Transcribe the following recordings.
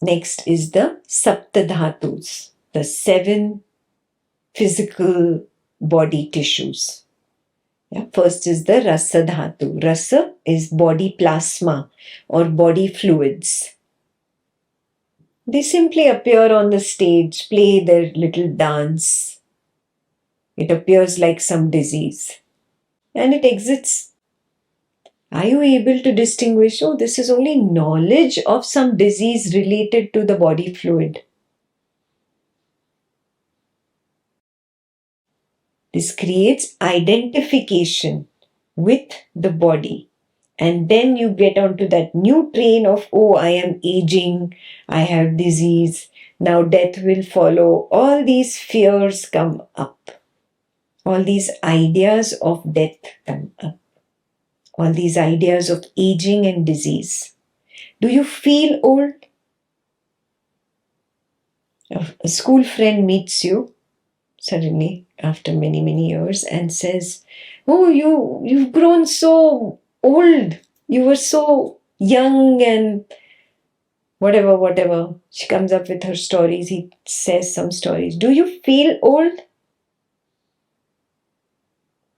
Next is the Saptadhatus, the 7 physical body tissues. Yeah. First is the Rasa Dhatu. Rasa is body plasma or body fluids. They simply appear on the stage, play their little dance. It appears like some disease and it exits. Are you able to distinguish, oh, this is only knowledge of some disease related to the body fluid? This creates identification with the body. And then you get onto that new train of, oh, I am aging, I have disease, now death will follow. All these fears come up. All these ideas of death come up. All these ideas of aging and disease. Do you feel old? A school friend meets you suddenly after many, many years and says, oh, you've grown so old. You were so young and whatever. She comes up with her stories. He says some stories. Do you feel old?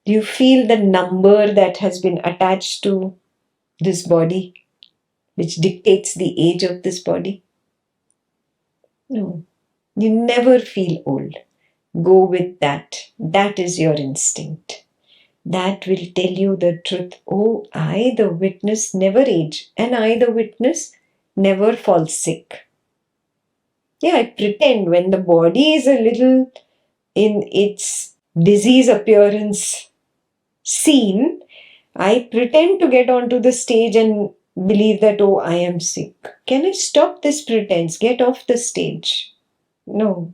Do you feel the number that has been attached to this body, which dictates the age of this body? No, you never feel old. Go with that. That is your instinct. That will tell you the truth. Oh, I, the witness, never age, and I, the witness, never fall sick. Yeah, I pretend when the body is a little in its disease appearance scene, I pretend to get onto the stage and believe that, oh, I am sick. Can I stop this pretense? Get off the stage. No.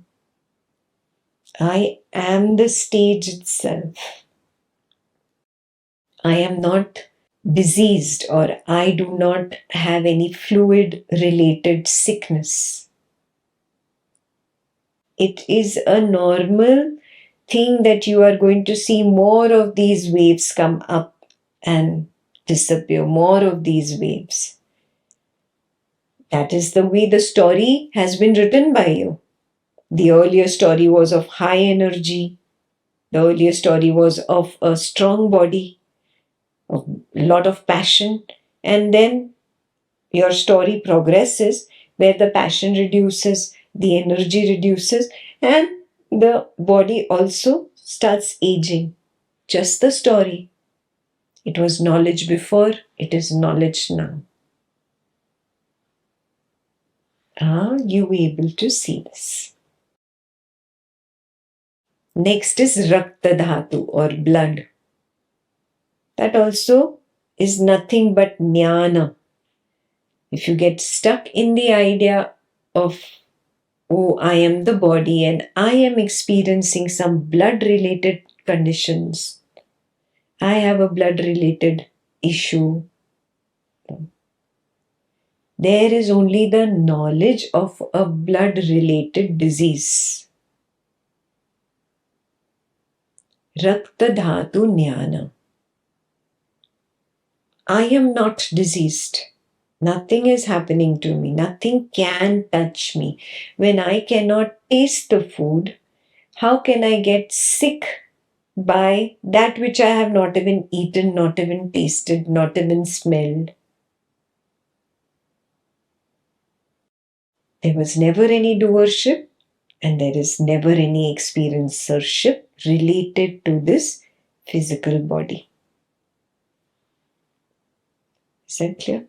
I am the stage itself. I am not diseased or I do not have any fluid related sickness. It is a normal thing that you are going to see more of these waves come up and disappear, more of these waves. That is the way the story has been written by you. The earlier story was of high energy. The earlier story was of a strong body, of a lot of passion. And then your story progresses where the passion reduces, the energy reduces, and the body also starts aging. Just the story. It was knowledge before, it is knowledge now. Are you able to see this? Next is Rakta Dhatu or blood. That also is nothing but jnana. If you get stuck in the idea of, oh, I am the body and I am experiencing some blood related conditions, I have a blood related issue. There is only the knowledge of a blood related disease. Rakta Dhatu Jnana. I am not diseased. Nothing is happening to me. Nothing can touch me. When I cannot taste the food, how can I get sick by that which I have not even eaten, not even tasted, not even smelled? There was never any doership and there is never any experiencership related to this physical body. Is that clear?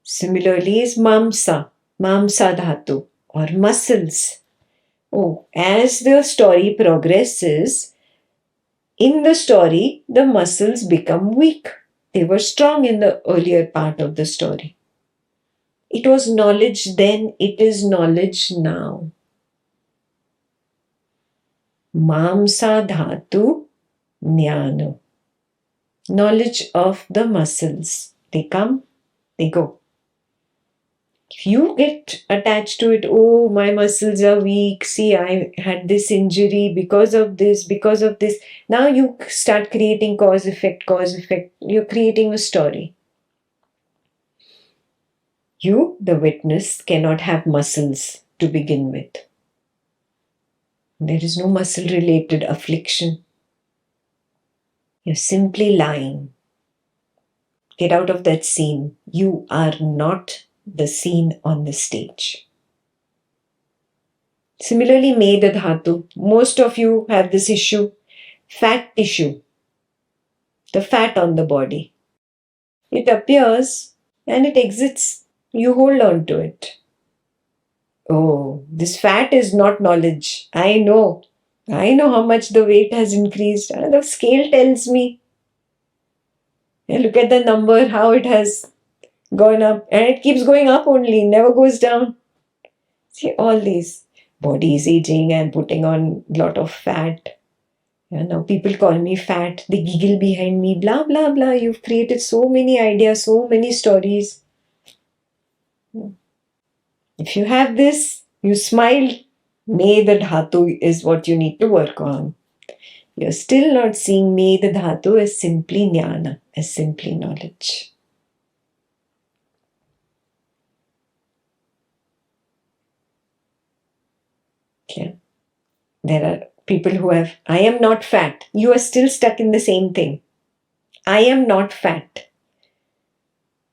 Similarly is mamsa dhatu or muscles. Oh, as the story progresses, in the story, the muscles become weak. They were strong in the earlier part of the story. It was knowledge then, it is knowledge now. Mamsa dhatu jnana. Knowledge of the muscles. They come, they go. If you get attached to it, oh, my muscles are weak, see, I had this injury because of this. Now you start creating cause effect. You're creating a story. You, the witness, cannot have muscles to begin with. There is no muscle related affliction. You're simply lying. Get out of that scene. You are not the scene on the stage. Similarly, Meda Dhatu. Most of you have this issue. Fat tissue. The fat on the body. It appears and it exits. You hold on to it. Oh, this fat is not knowledge. I know. I know how much the weight has increased. The scale tells me. Yeah, look at the number, how it has gone up. And it keeps going up only, never goes down. See, all these. Body is aging and putting on a lot of fat. Yeah, now people call me fat. They giggle behind me. Blah, blah, blah. You've created so many ideas, so many stories. If you have this, you smile. Meda Dhatu is what you need to work on. You're still not seeing Meda Dhatu as simply jnana, as simply knowledge. Okay. There are people who have, I am not fat. You are still stuck in the same thing. I am not fat.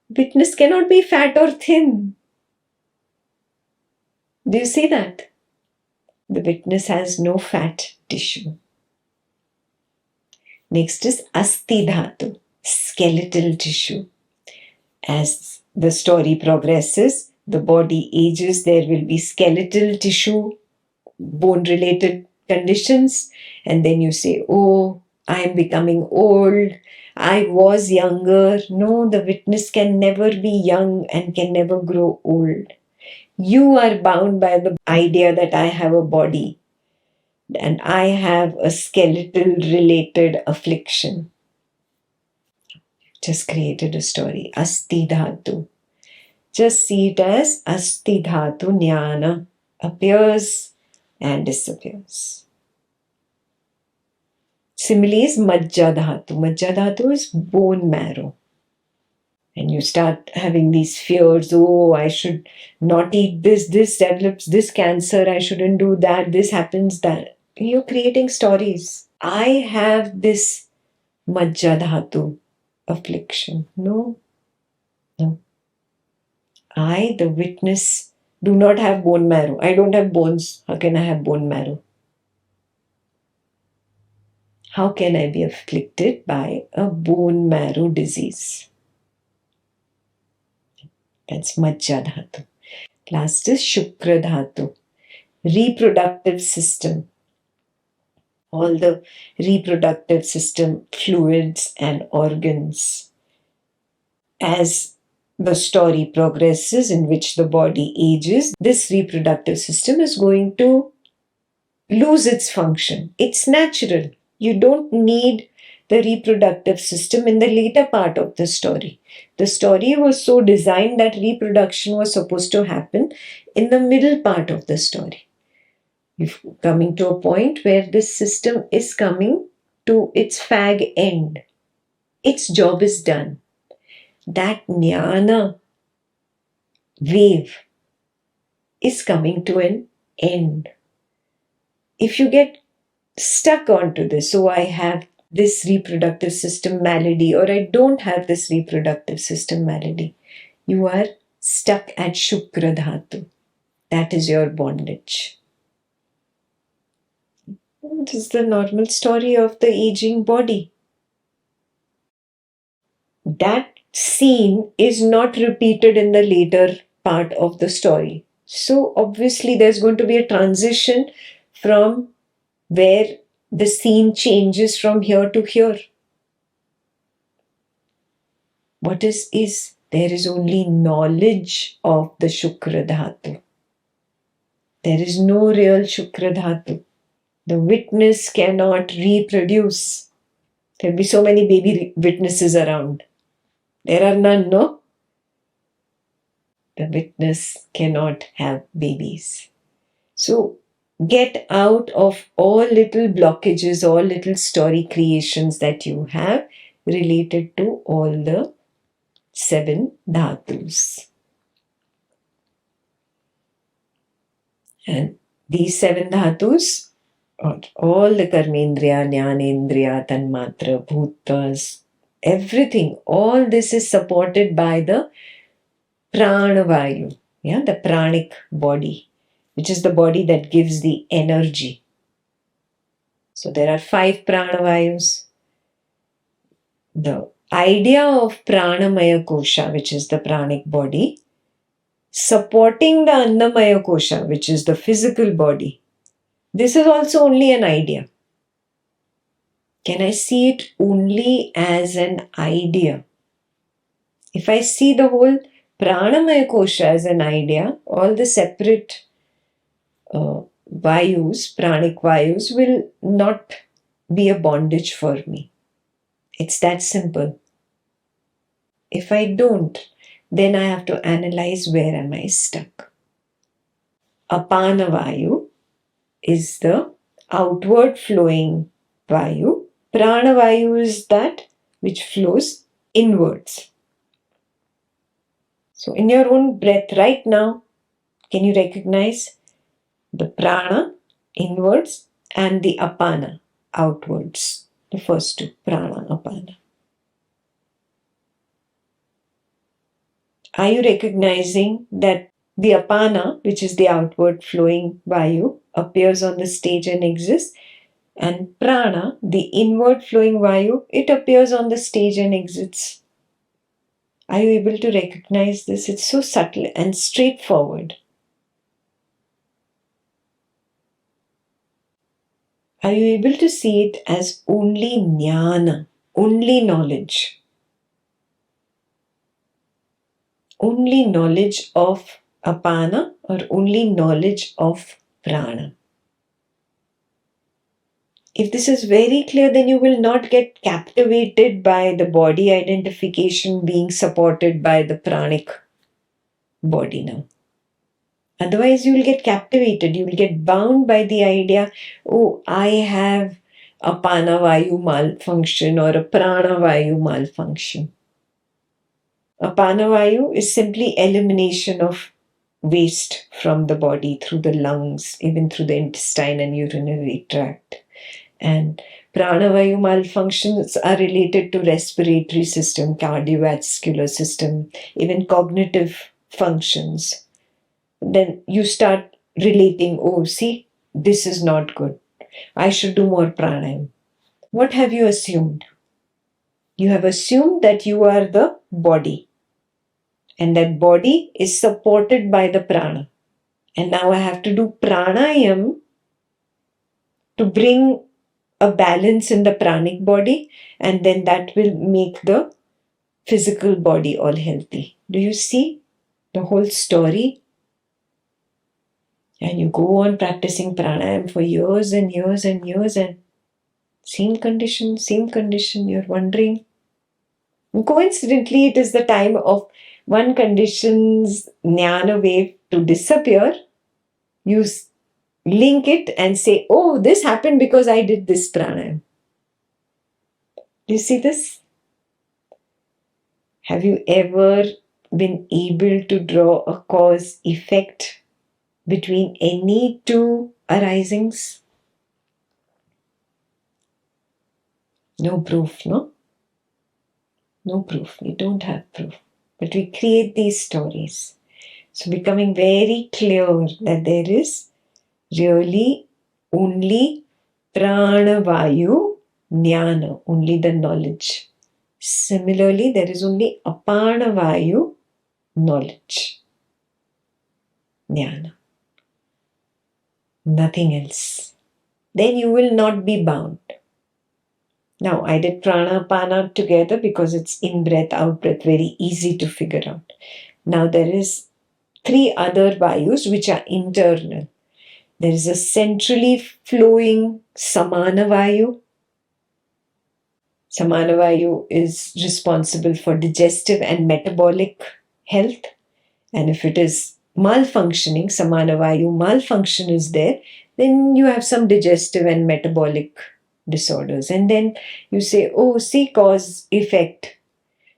Witness cannot be fat or thin. Do you see that? The witness has no fat tissue. Next is Asti Dhatu, skeletal tissue. As the story progresses, the body ages, there will be skeletal tissue, bone-related conditions, and then you say, oh, I am becoming old, I was younger. No, the witness can never be young and can never grow old. You are bound by the idea that I have a body and I have a skeletal related affliction. Just created a story. Asti Dhatu. Just see it as Asti Dhatu Jnana. Appears and disappears. Similarly is Majja Dhatu. Majja Dhatu is bone marrow. And you start having these fears, oh, I should not eat this develops this cancer, I shouldn't do that, this happens, that. You're creating stories. I have this Majja Dhatu affliction. No. I, the witness, do not have bone marrow. I don't have bones. How can I have bone marrow? How can I be afflicted by a bone marrow disease? That's Majja Dhatu. Last is Shukra Dhatu, reproductive system. All the reproductive system fluids and organs. As the story progresses in which the body ages, this reproductive system is going to lose its function. It's natural. You don't need the reproductive system in the later part of the story. The story was so designed that reproduction was supposed to happen in the middle part of the story. You're coming to a point where this system is coming to its fag end. Its job is done. That jnana wave is coming to an end. If you get stuck onto this, so I have this reproductive system malady or I don't have this reproductive system malady, you are stuck at Shukra Dhatu. That is your bondage. This is the normal story of the aging body. That scene is not repeated in the later part of the story. So obviously there's going to be a transition from where the scene changes from here to here. What is there is only knowledge of the Shukra Dhatu. There is no real Shukra Dhatu. The witness cannot reproduce. There'll be so many baby witnesses around. There are none, no? The witness cannot have babies. So get out of all little blockages, all little story creations that you have related to all the 7 dhatus. And these seven dhatus, all the karmendriya, jnanendriya, tanmatra, bhutas, everything, all this is supported by the pranavayu, the pranic body, which is the body that gives the energy. So there are 5 pranavayus. The idea of pranamaya kosha, which is the pranic body, supporting the annamaya kosha, which is the physical body, this is also only an idea. Can I see it only as an idea? If I see the whole pranamaya kosha as an idea, all the separate vayus, pranic vayus, will not be a bondage for me. It's that simple. If I don't, then I have to analyze where am I stuck. Apana vayu is the outward flowing vayu. Prana vayu is that which flows inwards. So in your own breath right now, can you recognize the prana inwards and the apana outwards? The first two, prana, apana. Are you recognizing that the apana, which is the outward flowing vayu, appears on the stage and exists? And prana, the inward flowing vayu, it appears on the stage and exits. Are you able to recognize this? It's so subtle and straightforward. Are you able to see it as only jnana, only knowledge? Only knowledge of apana or only knowledge of prana? If this is very clear, then you will not get captivated by the body identification being supported by the pranic body now. Otherwise, you will get captivated. You will get bound by the idea, oh, I have a panavayu malfunction or a pranavayu malfunction. A panavayu is simply elimination of waste from the body through the lungs, even through the intestine and urinary tract. And pranavayu malfunctions are related to respiratory system, cardiovascular system, even cognitive functions. Then you start relating, oh, see, this is not good. I should do more pranayam. What have you assumed? You have assumed that you are the body. And that body is supported by the prana. And now I have to do pranayam to bring a balance in the pranic body, and then that will make the physical body all healthy. Do you see the whole story? And you go on practicing pranayam for years and years and years, and same condition, you're wondering. And coincidentally, it is the time of one condition's jnana wave to disappear. You link it and say, oh, this happened because I did this pranayam. Do you see this? Have you ever been able to draw a cause-effect between any two arisings? No proof, no? No proof. We don't have proof. But we create these stories. So becoming very clear that there is really only pranavayu jnana, only the knowledge. Similarly, there is only apanavayu knowledge, jnana. Nothing else. Then you will not be bound. Now, I did prana, apana together because it's in breath, out breath, very easy to figure out. Now, there is 3 other vayus which are internal. There is a centrally flowing samana vayu. Samana vayu is responsible for digestive and metabolic health. And if it is malfunctioning, samana vayu malfunction is there, then you have some digestive and metabolic disorders. And then you say, oh, see, cause, effect.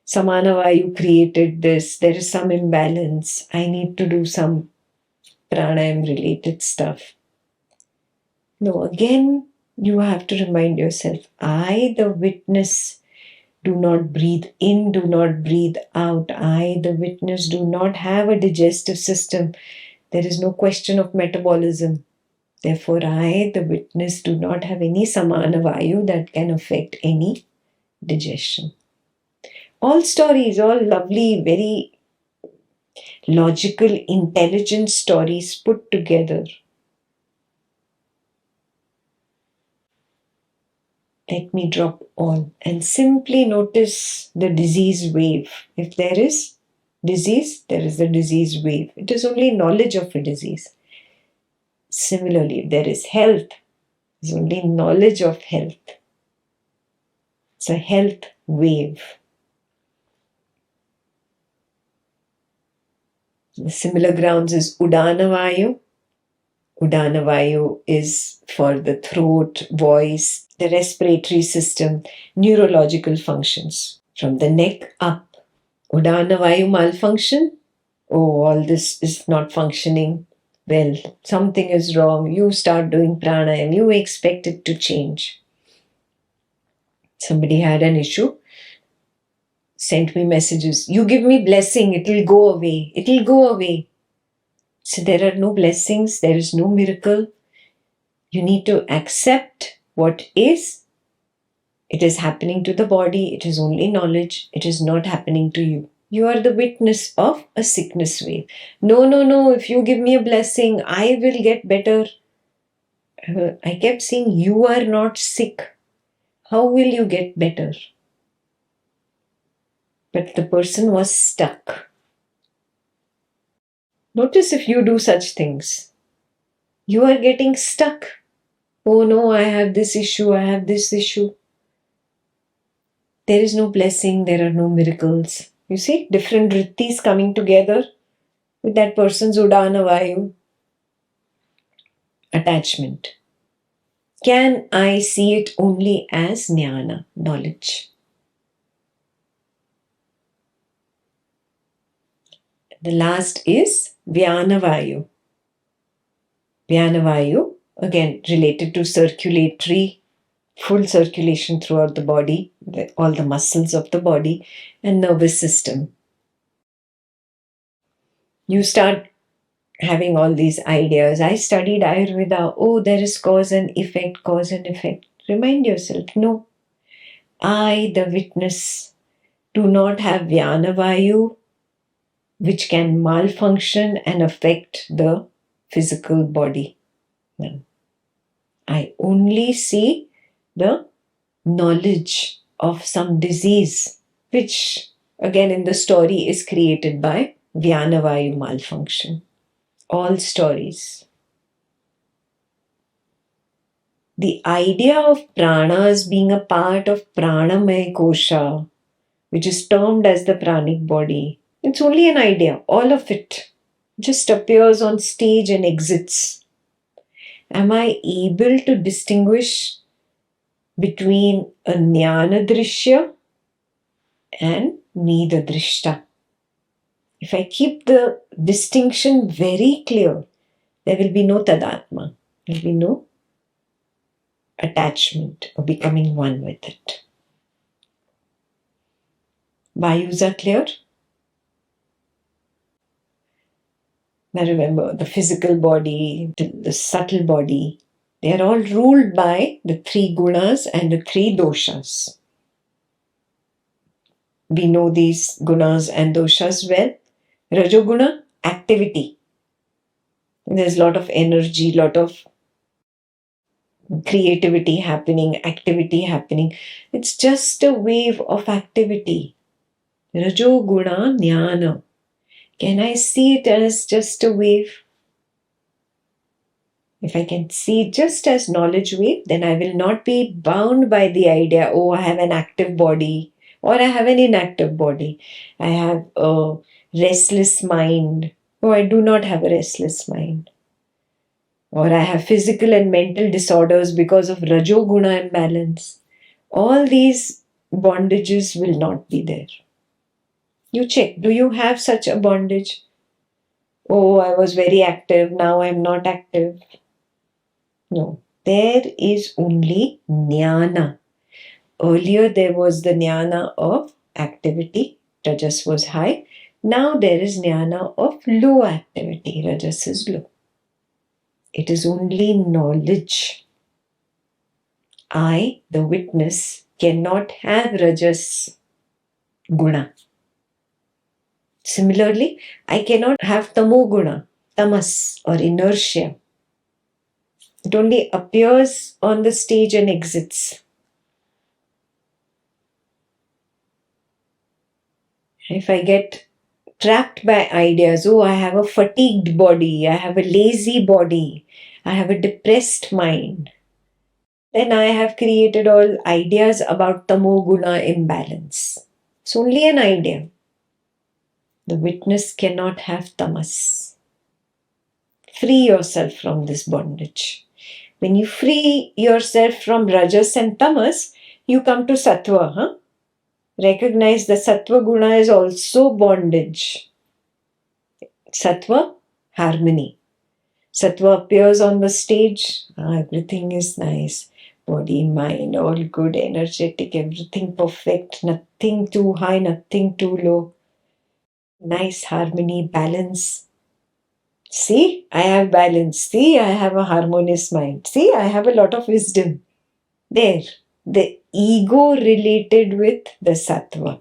Samana vayu created this. There is some imbalance. I need to do some pranayam related stuff. No, again, you have to remind yourself, I, the witness, do not breathe in, do not breathe out. I, the witness, do not have a digestive system. There is no question of metabolism. Therefore, I, the witness, do not have any samana vayu that can affect any digestion. All stories, all lovely, very logical, intelligent stories put together. Let me drop all and simply notice the disease wave. If there is disease, there is a disease wave. It is only knowledge of a disease. Similarly, if there is health, it's only knowledge of health. It's a health wave. The similar grounds is Udana Vayu. Udana Vayu is for the throat, voice, the respiratory system, neurological functions. From the neck up. Udana Vayu malfunction. Oh, all this is not functioning well. Something is wrong. You start doing pranayam. You expect it to change. Somebody had an issue, sent me messages. You give me blessing, it will go away. It will go away. So there are no blessings, there is no miracle. You need to accept what is. It is happening to the body. It is only knowledge. It is not happening to you. You are the witness of a sickness wave. No. If you give me a blessing, I will get better. I kept saying, you are not sick. How will you get better? But the person was stuck. Notice if you do such things. You are getting stuck. Oh no, I have this issue, I have this issue. There is no blessing, there are no miracles. You see, different vrittis coming together with that person's Udana Vayu attachment. Can I see it only as jnana, knowledge? The last is Vyana Vayu. Vyana Vayu, again related to circulatory, full circulation throughout the body, all the muscles of the body and nervous system. You start having all these ideas. I studied Ayurveda. Oh, there is cause and effect, cause and effect. Remind yourself, no. I, the witness, do not have Vyana Vayu, which can malfunction and affect the physical body. No. I only see the knowledge of some disease, which again in the story is created by Vyana Vayu malfunction. All stories. The idea of pranas being a part of pranamaya kosha, which is termed as the pranic body, it's only an idea. All of it just appears on stage and exits. Am I able to distinguish between a jnana drishya and nida drishta? If I keep the distinction very clear, there will be no tadatma. There will be no attachment or becoming one with it. Vayus are clear? Now remember, the physical body, the subtle body, they are all ruled by the three gunas and the three doshas. We know these gunas and doshas well. Rajoguna, activity. There's a lot of energy, lot of creativity happening, activity happening. It's just a wave of activity. Rajoguna jnana. Can I see it as just a wave? If I can see it just as knowledge wave, then I will not be bound by the idea, oh, I have an active body or I have an inactive body. I have a restless mind. Oh, I do not have a restless mind. Or I have physical and mental disorders because of Rajoguna imbalance. All these bondages will not be there. You check, do you have such a bondage? Oh, I was very active, now I'm not active. No, there is only jnana. Earlier there was the jnana of activity, rajas was high. Now there is jnana of low activity, rajas is low. It is only knowledge. I, the witness, cannot have rajas guna. Similarly, I cannot have tamo guna, tamas or inertia. It only appears on the stage and exits. If I get trapped by ideas, oh, I have a fatigued body, I have a lazy body, I have a depressed mind, then I have created all ideas about tamoguna imbalance. It's only an idea. The witness cannot have tamas. Free yourself from this bondage. When you free yourself from rajas and tamas, you come to sattva. Recognize the sattva guna is also bondage. Sattva, harmony. Sattva appears on the stage, everything is nice. Body, mind, all good, energetic, everything perfect, nothing too high, nothing too low. Nice harmony, balance. See, I have balance. See, I have a harmonious mind. See, I have a lot of wisdom. There, the ego related with the sattva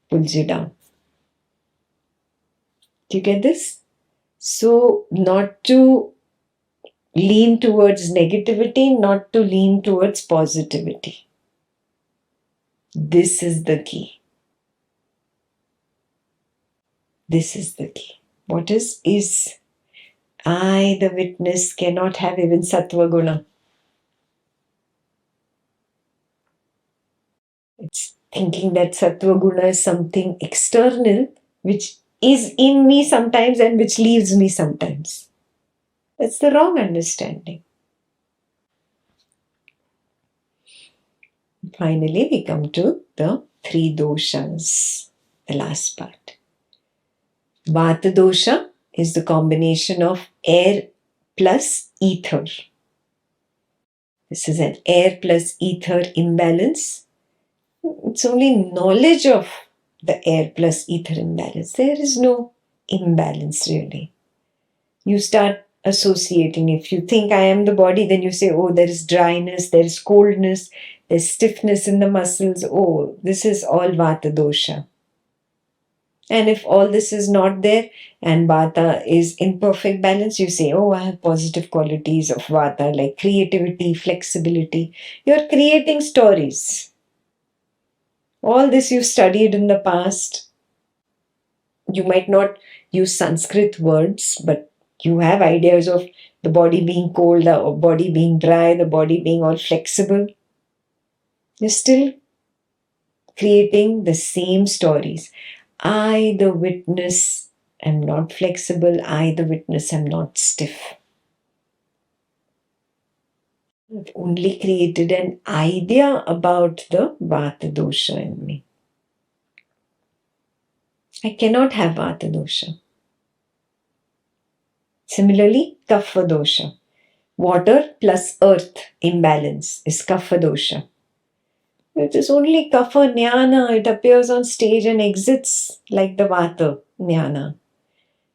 pulls you down. Do you get this? So, not to lean towards negativity, not to lean towards positivity. This is the key. This is the key. What is? I, the witness, cannot have even sattva guna. It's thinking that sattva guna is something external which is in me sometimes and which leaves me sometimes. That's the wrong understanding. Finally, we come to the three doshas, the last part. Vata dosha is the combination of air plus ether. This is an air plus ether imbalance. It's only knowledge of the air plus ether imbalance. There is no imbalance really. You start associating. If you think I am the body, then you say, oh, there is dryness, there is coldness, there's stiffness in the muscles. Oh, this is all Vata dosha. And if all this is not there and Vata is in perfect balance, you say, oh, I have positive qualities of Vata like creativity, flexibility. You're creating stories. All this you studied in the past. You might not use Sanskrit words, but you have ideas of the body being cold, the body being dry, the body being all flexible. You're still creating the same stories. I, the witness, am not flexible. I, the witness, am not stiff. I've only created an idea about the Vata dosha in me. I cannot have Vata dosha. Similarly, Kapha dosha. Water plus earth imbalance is Kapha dosha. It is only Kapha jnana. It appears on stage and exits like the Vata jnana.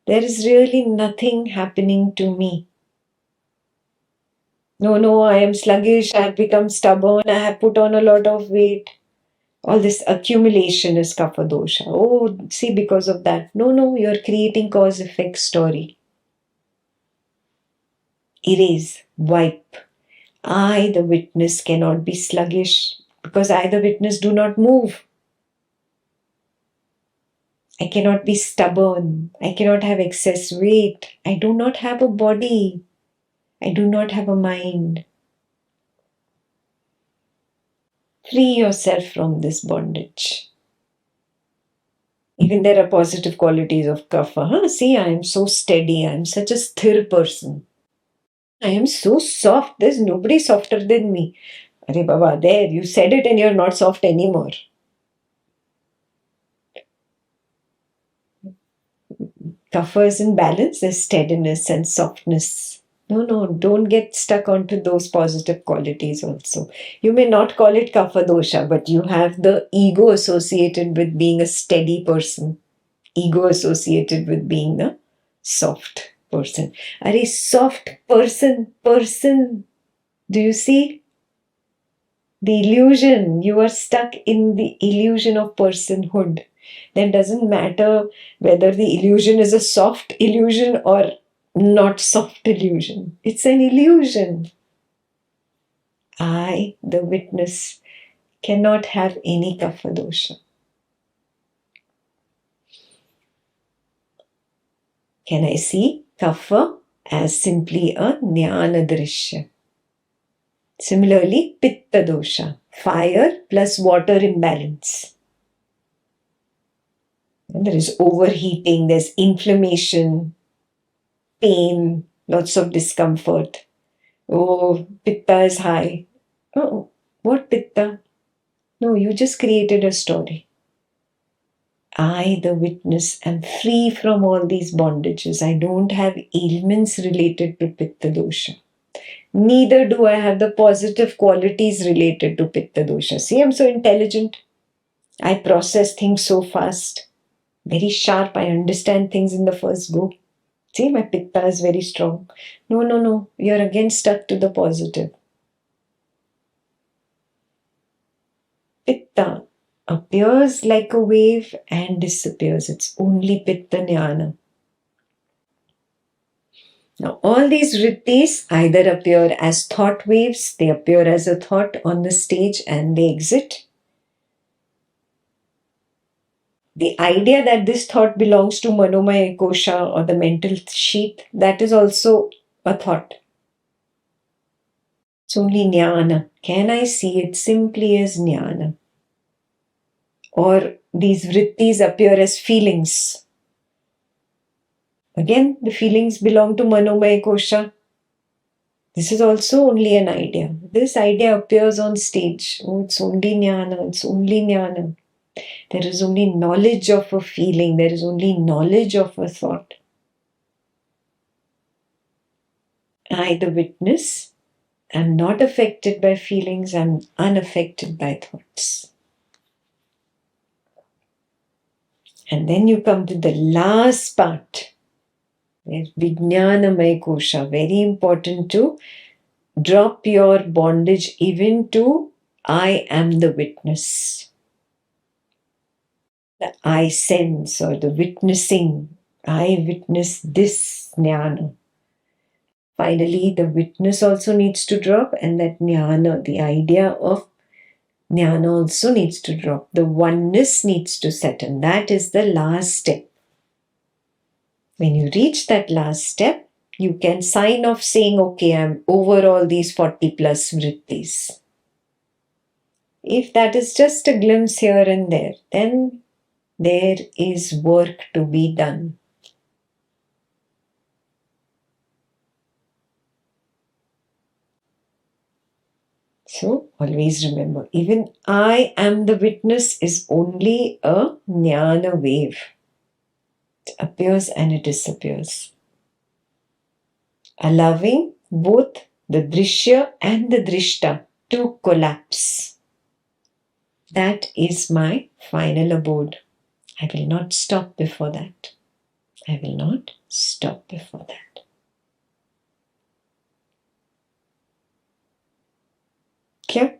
There is really nothing happening to me. No, I am sluggish, I have become stubborn, I have put on a lot of weight. All this accumulation is kapha dosha. Oh, see, because of that. No, you're creating cause-effect story. Erase, wipe. I, the witness, cannot be sluggish because I, the witness, do not move. I cannot be stubborn. I cannot have excess weight. I do not have a body. I do not have a mind. Free yourself from this bondage. Even there are positive qualities of kapha. See, I am so steady. I am such a sthir person. I am so soft. There's nobody softer than me. Arey Baba, there, you said it and you're not soft anymore. Kapha is in balance, there's steadiness and softness. No, don't get stuck onto those positive qualities also. You may not call it Kapha dosha, but you have the ego associated with being a steady person, ego associated with being a soft person. Are a soft person. Do you see? The illusion, you are stuck in the illusion of personhood. Then doesn't matter whether the illusion is a soft illusion or not soft illusion. It's an illusion. I, the witness, cannot have any kapha dosha. Can I see kapha as simply a jnana drishya? Similarly, pitta dosha, fire plus water imbalance. And there is overheating, there's inflammation, pain, lots of discomfort. Oh, pitta is high. Oh, what pitta? No, you just created a story. I, the witness, am free from all these bondages. I don't have ailments related to pitta dosha. Neither do I have the positive qualities related to pitta dosha. See, I'm so intelligent. I process things so fast. Very sharp. I understand things in the first go. See, my pitta is very strong. No. You're again stuck to the positive. Pitta appears like a wave and disappears. It's only pitta jnana. Now, all these vrittis either appear as thought waves, they appear as a thought on the stage and they exit. The idea that this thought belongs to Manomaya Kosha or the mental sheath, that is also a thought. It's only jnana. Can I see it simply as jnana? Or these vrittis appear as feelings. Again, the feelings belong to Manomaya Kosha. This is also only an idea. This idea appears on stage. Oh, it's only jnana, it's only jnana. There is only knowledge of a feeling, there is only knowledge of a thought. I, the witness, am not affected by feelings, I'm unaffected by thoughts. And then you come to the last part. Vijnanamaya Kosha, very important to drop your bondage even to I am the witness. The I sense or the witnessing. I witness this jnana. Finally, the witness also needs to drop, and that jnana, the idea of jnana also needs to drop. The oneness needs to set in. That is the last step. When you reach that last step, you can sign off saying, okay, I'm over all these 40 plus vrittis. If that is just a glimpse here and there, then there is work to be done. So always remember, even I am the witness is only a jnana wave. It appears and it disappears. Allowing both the drishya and the drishta to collapse. That is my final abode. I will not stop before that. I will not stop before that. Clear?